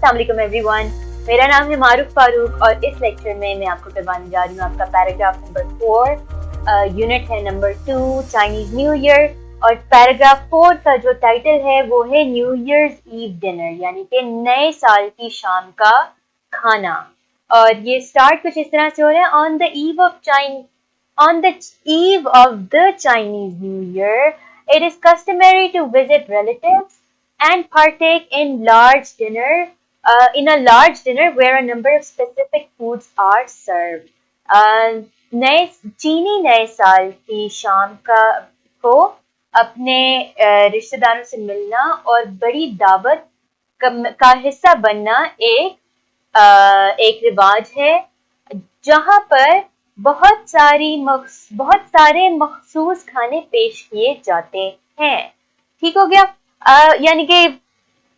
अस्सलाम वालेकुम एवरीवन। मेरा नाम है मारूफ फारूक और इस लेक्चर में मैं आपको करवाने जा रही हूँ आपका पैराग्राफ नंबर 4, यूनिट है नंबर 2 चाइनीज न्यू ईयर। और पैराग्राफ 4 का जो टाइटल है वो है न्यू ईयर्स ईव डिनर, यानी कि नए साल की शाम का खाना। और ये स्टार्ट कुछ इस तरह से हो रहा है, on the eve of the Chinese New Year, it is customary to visit relatives and partake in in a large dinner where a number of specific foods are served. नए चीनी नए साल की शाम को अपने रिश्तेदारों से मिलना और बड़ी दावत का हिस्सा बनना एक रिवाज है, जहां पर बहुत सारे मखसूस खाने पेश किए जाते हैं। ठीक हो गया। यानी कि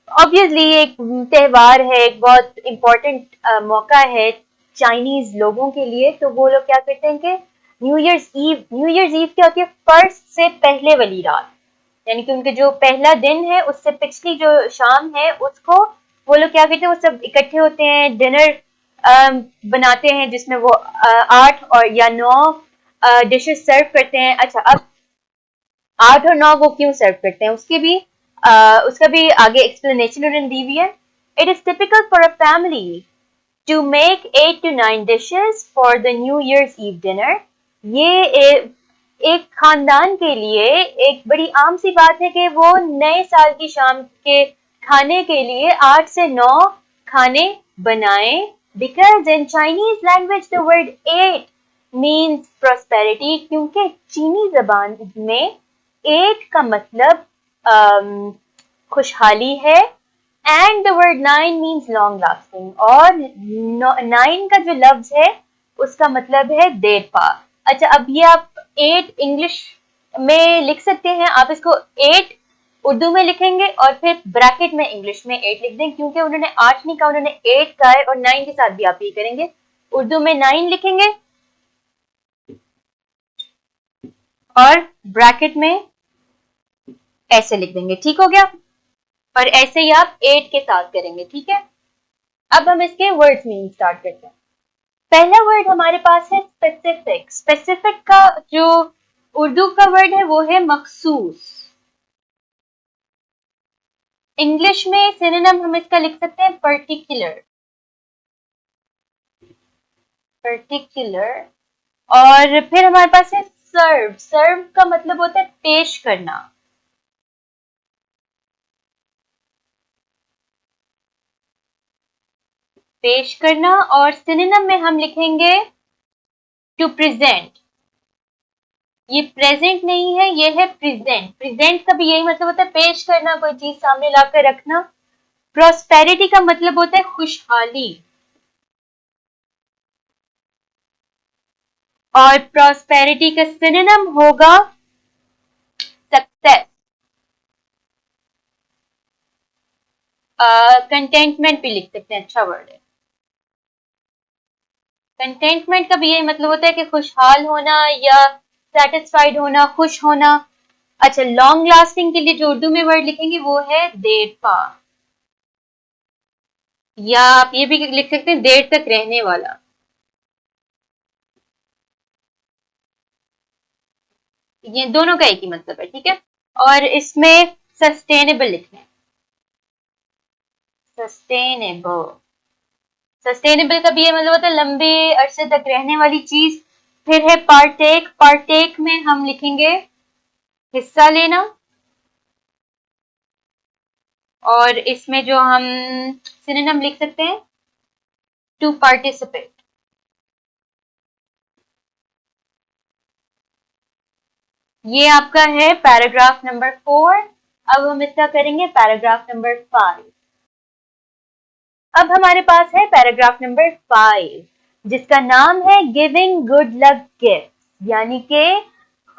ऑब्वियसली एक त्योहार है, एक बहुत इम्पोर्टेंट मौका है चाइनीज लोगों के लिए। तो वो लोग क्या करते हैं कि न्यू ईयर्स ईव क्या होती है, फर्स्ट से पहले वाली रात, यानी कि उनके जो पहला दिन है उससे पिछली जो शाम है उसको वो लोग क्या करते हैं, वो सब इकट्ठे होते हैं, डिनर बनाते हैं जिसमें वो 8 और या 9 डिशेस सर्व करते हैं। अच्छा, अब 8 और 9 वो क्यों सर्व करते हैं उसका भी आगे एक्सप्लेनेशन उन्होंने दी हुई है। It is typical for a family to make 8 to 9 dishes for the new year's eve dinner. ये एक खानदान के लिए एक बड़ी आम सी बात है कि वो नए साल की शाम के खाने के लिए 8 से 9 खाने बनाएं। Because in Chinese language the word 8 means prosperity, क्योंकि चीनी जबान में 8 का मतलब खुशहाली है, and the word 9 means long lasting, और 9 का जो लफ्ज है उसका मतलब है देर पा। अच्छा, अब ये आप 8 इंग्लिश में लिख सकते हैं, आप इसको 8 उर्दू में लिखेंगे और फिर ब्रैकेट में इंग्लिश में 8 लिख दें, क्योंकि उन्होंने 8 नहीं कहा, उन्होंने 8 कहा है, और 9 के साथ भी आप ये करेंगे, उर्दू में 9 लिखेंगे और ब्रैकेट में ऐसे लिख देंगे। ठीक हो गया। और ऐसे ही आप 8 के साथ करेंगे। ठीक है, अब हम इसके वर्ड्स मीनिंग स्टार्ट करते हैं। पहला वर्ड हमारे पास है स्पेसिफिक। स्पेसिफिक का जो उर्दू का वर्ड है वो है मखसूस। इंग्लिश में सिनोनिम हम इसका लिख सकते हैं पर्टिकुलर। और फिर हमारे पास है सर्व। सर्व का मतलब होता है पेश करना। पेश करना, और सिनोनिम में हम लिखेंगे टू प्रेजेंट। ये प्रेजेंट नहीं है, ये है प्रेजेंट। प्रेजेंट का भी यही मतलब होता है पेश करना, कोई चीज सामने लाकर रखना। प्रॉस्पेरिटी का मतलब होता है खुशहाली, और प्रॉस्पेरिटी का सिनोनिम होगा सक्सेस। कंटेंटमेंट भी लिख सकते हैं, अच्छा वर्ड है। कंटेंटमेंट का भी यही मतलब होता है कि खुशहाल होना या सेटिस्फाइड होना, खुश होना। अच्छा, लॉन्ग लास्टिंग के लिए जो उर्दू में वर्ड लिखेंगे वो है देर पा, या आप ये भी लिख सकते हैं देर तक रहने वाला। ये दोनों का एक ही मतलब है। ठीक है, और इसमें सस्टेनेबल लिखना है, सस्टेनेबल। सस्टेनेबल का भी ये मतलब होता है लंबे अरसे तक रहने वाली चीज। फिर है पार्टेक। पार्टेक में हम लिखेंगे हिस्सा लेना, और इसमें जो हम सिनोनिम लिख सकते हैं टू पार्टिसिपेट। ये आपका है पैराग्राफ नंबर 4। अब हम इसका करेंगे पैराग्राफ नंबर 5। अब हमारे पास है पैराग्राफ नंबर 5, जिसका नाम है गिविंग गुड लक गिफ्ट, यानी कि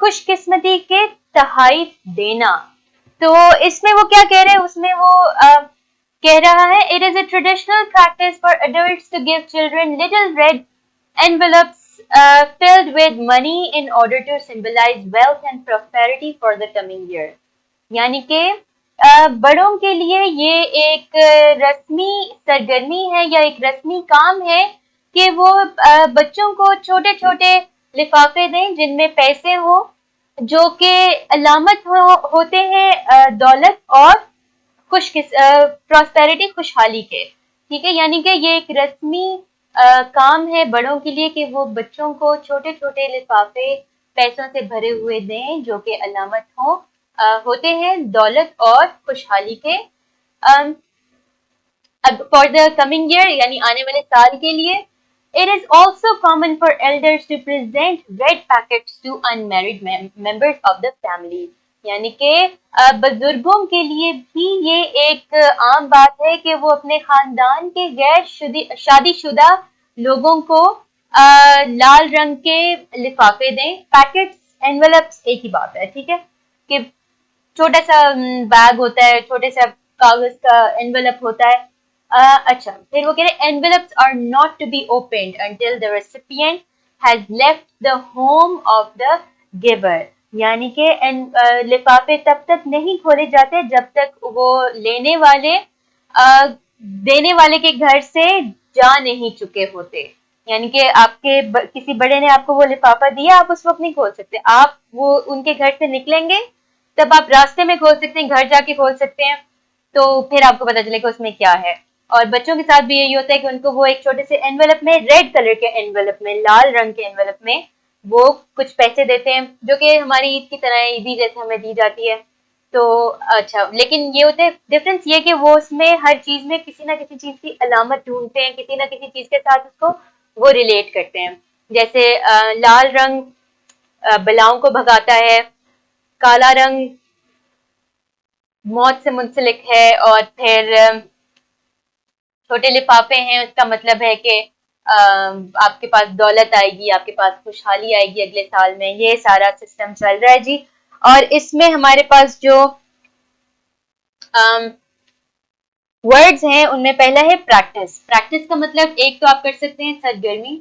खुशकिस्मती के तोहफे देना। तो इसमें वो क्या कह रहे हैं, उसमें वो कह रहा है it is a traditional practice for adults to give children little red envelopes filled with money in order to symbolize wealth and prosperity for the coming year। यानी कि बड़ों के लिए ये एक रस्मी सरगर्मी है या एक रस्मी काम है कि वो बच्चों को छोटे छोटे लिफाफे दें जिनमें पैसे हो, जो कि अलामत होते हैं दौलत और प्रॉस्पेरिटी, खुशहाली के। ठीक है, यानी कि ये एक रस्मी काम है बड़ों के लिए कि वो बच्चों को छोटे छोटे लिफाफे पैसों से भरे हुए दें जो कि अलामत होते हैं दौलत और खुशहाली के। अब फॉर द कमिंग ईयर यानी आने वाले साल के लिए, it is also common for elders to present red packets to unmarried members of the family. यानी कि बुजुर्गों के लिए भी ये एक आम बात है कि वो अपने खानदान के गैर शादीशुदा लोगों को लाल रंग के लिफाफे दें। पैकेट्स, एनवेलप्स एक ही बात है, ठीक है, कि छोटा सा बैग होता है, छोटे सा कागज का एनवेलप होता है। अच्छा, फिर वो कह रहे envelopes are not to be opened until the recipient has left the home of the giver. यानी कि लिफाफे तब तक नहीं खोले जाते जब तक वो लेने वाले देने वाले के घर से जा नहीं चुके होते। यानी कि किसी बड़े ने आपको वो लिफाफा दिया, आप उस वक्त नहीं खोल सकते, आप वो उनके घर से निकलेंगे तब आप रास्ते में खोल सकते हैं, घर जाके खोल सकते हैं, तो फिर आपको पता चलेगा उसमें क्या है। और बच्चों के साथ भी यही होता है कि उनको वो एक छोटे से एनवेलप में, रेड कलर के एनवेलप में, लाल रंग के एनवेलप में वो कुछ पैसे देते हैं, जो कि हमारी ईद की तरह ईदी जैसे हमें दी जाती है। तो अच्छा, लेकिन ये होता है डिफरेंस ये कि वो उसमें हर चीज में किसी ना किसी चीज की अलामत ढूंढते हैं, किसी ना किसी चीज के साथ उसको वो रिलेट करते हैं। जैसे लाल रंग बलाओं को भगाता है, काला रंग मौत से मुंसलिक है, और फिर छोटे लिफाफे हैं, उसका मतलब है कि आपके पास दौलत आएगी, आपके पास खुशहाली आएगी अगले साल में। ये सारा सिस्टम चल रहा है जी। और इसमें हमारे पास जो वर्ड्स हैं उनमें पहला है प्रैक्टिस। प्रैक्टिस का मतलब एक तो आप कर सकते हैं सरगर्मी,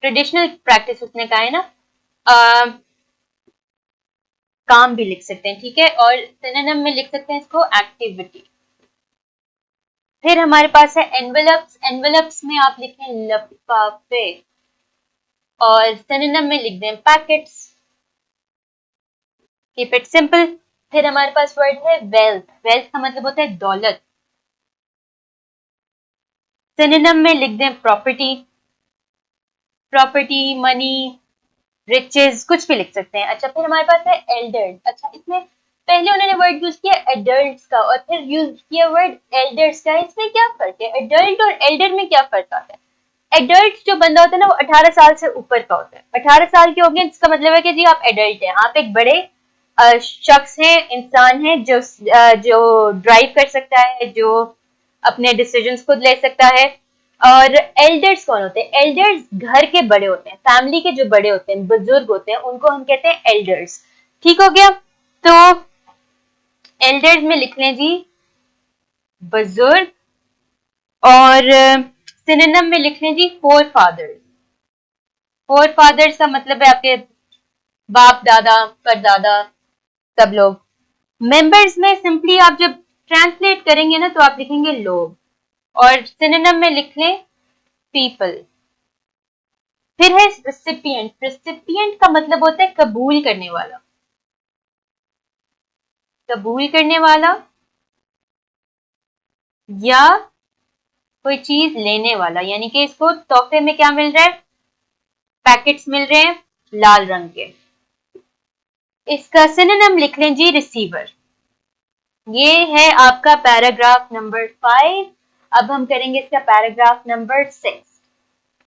ट्रेडिशनल प्रैक्टिस उसने कहा है ना, काम भी लिख सकते हैं, ठीक है, और सिनोनिम में लिख सकते हैं इसको एक्टिविटी। फिर हमारे पास है एनवेलप्स। एनवेलप्स में आप लिखें लिफाफे और सिनोनिम में लिख दें पैकेट्स। Keep it simple. फिर हमारे पास वर्ड है वेल्थ। वेल्थ का मतलब होता है दौलत। सिनोनिम में लिख दें प्रॉपर्टी। प्रॉपर्टी, मनी, रिचेज, कुछ भी लिख सकते हैं। अच्छा, फिर हमारे पास है एल्डर्स। अच्छा, इसमें पहले उन्होंने वर्ड यूज किया एडल्ट्स का और फिर यूज किया वर्ड एल्डर्स का। इसमें क्या फर्क है? एडल्ट और एल्डर में क्या फर्क आता है? एडल्ट जो बंदा होता है ना, वो 18 साल से ऊपर का होता है। 18 साल के हो गए, इसका मतलब है कि जी आप एडल्ट हैं, आप एक बड़े शख्स हैं, इंसान हैं, जो ड्राइव कर सकता है, जो अपने डिसीजंस खुद ले सकता है। और एल्डर्स कौन होते हैं? एल्डर्स घर के बड़े होते हैं, फैमिली के जो बड़े होते हैं, बुजुर्ग होते हैं, उनको हम कहते हैं एल्डर्स। ठीक हो गया? तो एल्डर्स में लिख लें जी बुजुर्ग, और सिनोनिम में लिख लें जी फोर फादर्स। फोर फादर्स का मतलब है आपके बाप दादा, परदादा, सब लोग। मेंबर्स में सिंपली आप जब ट्रांसलेट करेंगे ना तो आप लिखेंगे लोग, और सिनोनिम में लिख लें पीपल। फिर है रेसिपिएंट। रेसिपिएंट का मतलब होता है कबूल करने वाला। कबूल करने वाला या कोई चीज लेने वाला, यानी कि इसको तोहफे में क्या मिल रहा है? पैकेट्स मिल रहे हैं लाल रंग के। इसका सिनोनिम लिख लें जी रिसीवर। ये है आपका पैराग्राफ नंबर 5। अब हम करेंगे इसका पैराग्राफ नंबर 6।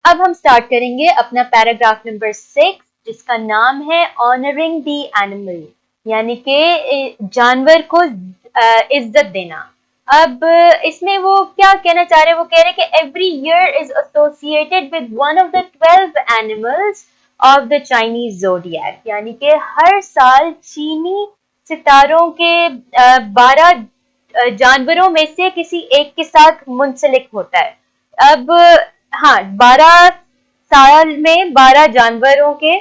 अब हम स्टार्ट करेंगे अपना पैराग्राफ नंबर 6, जिसका नाम है ऑनरिंग द एनिमल, यानी कि जानवर को इज्जत देना। अब इसमें वो क्या कहना चाह रहे हैं? वो कह रहे हैं कि every year is associated with one of the 12 animals of the Chinese zodiac, यानी कि हर साल चीनी सितारों के 12 जानवरों में से किसी एक के साथ मुंसलिक होता है। अब हाँ, 12 साल में 12 जानवरों के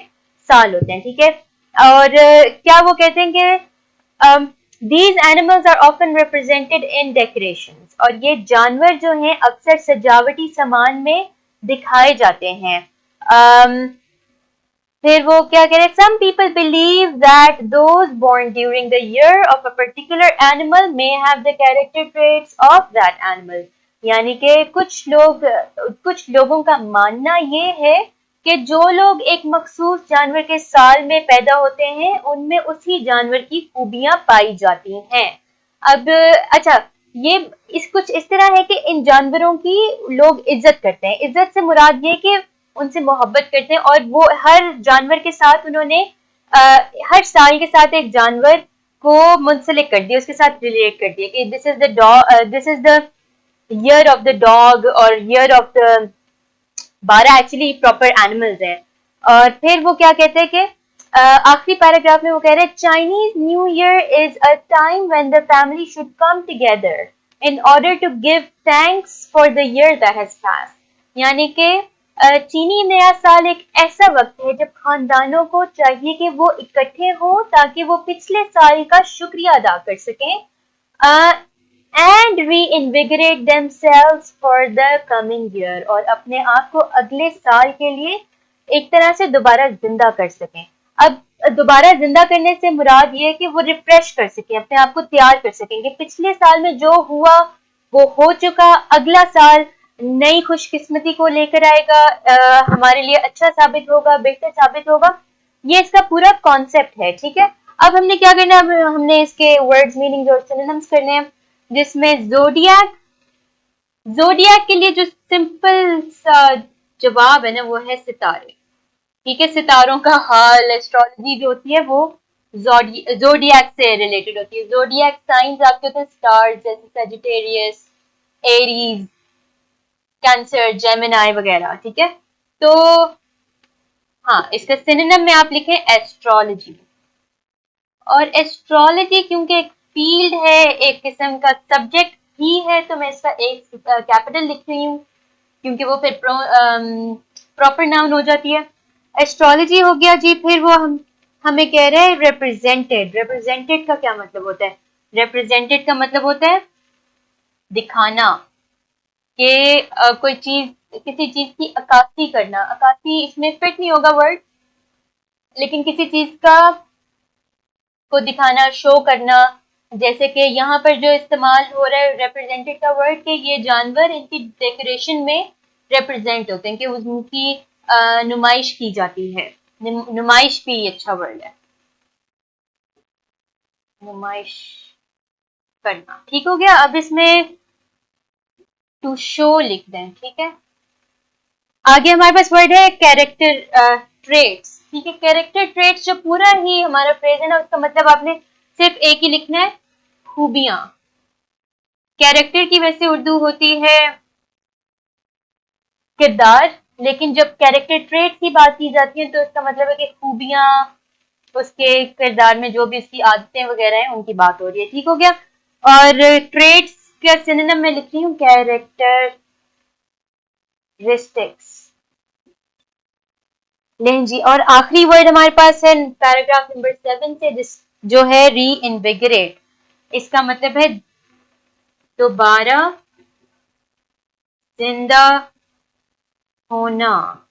साल होते हैं, ठीक है। और क्या वो कहते हैं कि These animals are often represented in decorations. और ये जानवर जो हैं अक्सर सजावटी सामान में दिखाए जाते हैं. फिर वो क्या कह रहे हैं? Some people believe that those born during the year of a particular animal may have the character traits of that animal. यानी कि कुछ लोगों का मानना ये है कि जो लोग एक मखसूस जानवर के साल में पैदा होते हैं उनमें उसी जानवर की खूबियां पाई जाती हैं. अब अच्छा, ये कुछ इस तरह है कि इन जानवरों की लोग इज्जत करते हैं. इज्जत से मुराद ये कि उनसे मोहब्बत करते हैं और वो हर जानवर के साथ उन्होंने हर साल के साथ एक जानवर को मुंसलिक कर दिया, उसके साथ रिलेट कर दिया कि this is the year of the dog और year of the 12 actually proper animals हैं. और फिर वो क्या कहते हैं कि आखिरी पैराग्राफ में वो कह रहे हैं Chinese new year is a time when the family should come together in order to give thanks for the year that has passed. यानी कि चीनी नया साल एक ऐसा वक्त है जब खानदानों को चाहिए कि वो इकट्ठे हों ताकि वो पिछले साल का शुक्रिया अदा कर सकें and reinvigorate themselves for the coming year. और अपने आप को अगले साल के लिए एक तरह से दोबारा जिंदा कर सकें. अब दोबारा जिंदा करने से मुराद ये है कि वो रिफ्रेश कर सकें, अपने आप को तैयार कर सकें कि पिछले साल में जो हुआ वो हो चुका, अगला साल नई खुशकिस्मती को लेकर आएगा, हमारे लिए अच्छा साबित होगा, बेहतर साबित होगा. ये इसका पूरा कॉन्सेप्ट है. ठीक है, अब हमने क्या करना है? अब हमने इसके वर्ड्स, मीनिंग्स और सिनोनिम्स करने हैं, जिसमें जोडियक के लिए जो सिंपल सा जवाब है ना वो है सितारे. ठीक है, सितारों का हाल, एस्ट्रोलॉजी जो होती है वो जोडियक से रिलेटेड होती है. जोडियक साइंस आपके होते हैं स्टार्स, जैसे सजिटेरियस, एरीज, कैंसर, जेमिनाई वगैरह. ठीक है, तो हाँ, इसका सिनोनिम में आप लिखें एस्ट्रोलॉजी. और एस्ट्रोलॉजी क्योंकि एक फील्ड है, एक किस्म का सब्जेक्ट ही है, तो मैं इसका एक कैपिटल लिख रही हूँ क्योंकि वो फिर प्रॉपर नाउन हो जाती है. एस्ट्रोलॉजी हो गया जी. फिर वो हमें कह रहे हैं रिप्रेजेंटेड. रिप्रेजेंटेड का क्या मतलब होता है? रिप्रेजेंटेड का मतलब होता है दिखाना, कि कोई चीज, किसी चीज की अक्कासी करना. अक्कासी इसमें फिट नहीं होगा वर्ड, लेकिन किसी चीज का को दिखाना, शो करना. जैसे कि यहाँ पर जो इस्तेमाल हो रहा है रिप्रेजेंटेड का वर्ड, कि ये जानवर इनकी डेकोरेशन में रिप्रेजेंट होते हैं, कि उनकी नुमाइश की जाती है. नुमाइश भी अच्छा वर्ड है, नुमाइश करना. ठीक हो गया. अब इसमें टू शो लिख दें. ठीक है, आगे हमारे पास वर्ड है कैरेक्टर ट्रेट्स. ठीक है, कैरेक्टर ट्रेट्स जो पूरा ही हमारा फ्रेज है ना, उसका मतलब आपने सिर्फ एक ही लिखना है, खूबियां. कैरेक्टर की वैसे उर्दू होती है किरदार, लेकिन जब कैरेक्टर ट्रेट की बात की जाती है तो इसका मतलब है कि खूबियां, उसके किरदार में जो भी उसकी आदतें वगैरह हैं उनकी बात हो रही है. ठीक हो गया. और ट्रेट्स का सिनोनिम में लिख रही हूँ कैरेक्टरिस्टिक्स. नहीं जी. और आखिरी वर्ड हमारे पास है पैराग्राफ नंबर 7 से, जो है री इनविगरेट. इसका मतलब है दोबारा जिंदा होना,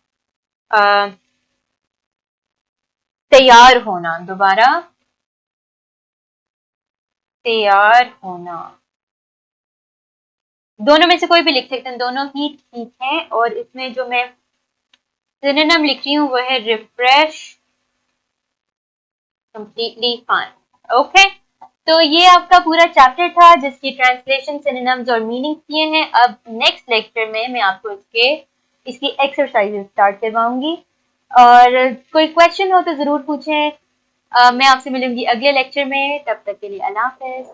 तैयार होना, दोबारा तैयार होना. दोनों में से कोई भी लिख सकते हैं, दोनों ही ठीक है. और इसमें जो मैं सिनोनिम लिख रही हूँ वो है रिफ्रेश, कंप्लीटली फाइन. ओके, तो ये आपका पूरा चैप्टर था जिसकी ट्रांसलेशन, सिनोनिम्स और मीनिंग किए हैं. अब नेक्स्ट लेक्चर में मैं आपको इसकी एक्सरसाइजेस स्टार्ट करवाऊंगी. और कोई क्वेश्चन हो तो जरूर पूछें. मैं आपसे मिलूंगी अगले लेक्चर में. तब तक के लिए अल्लाह हाफिज.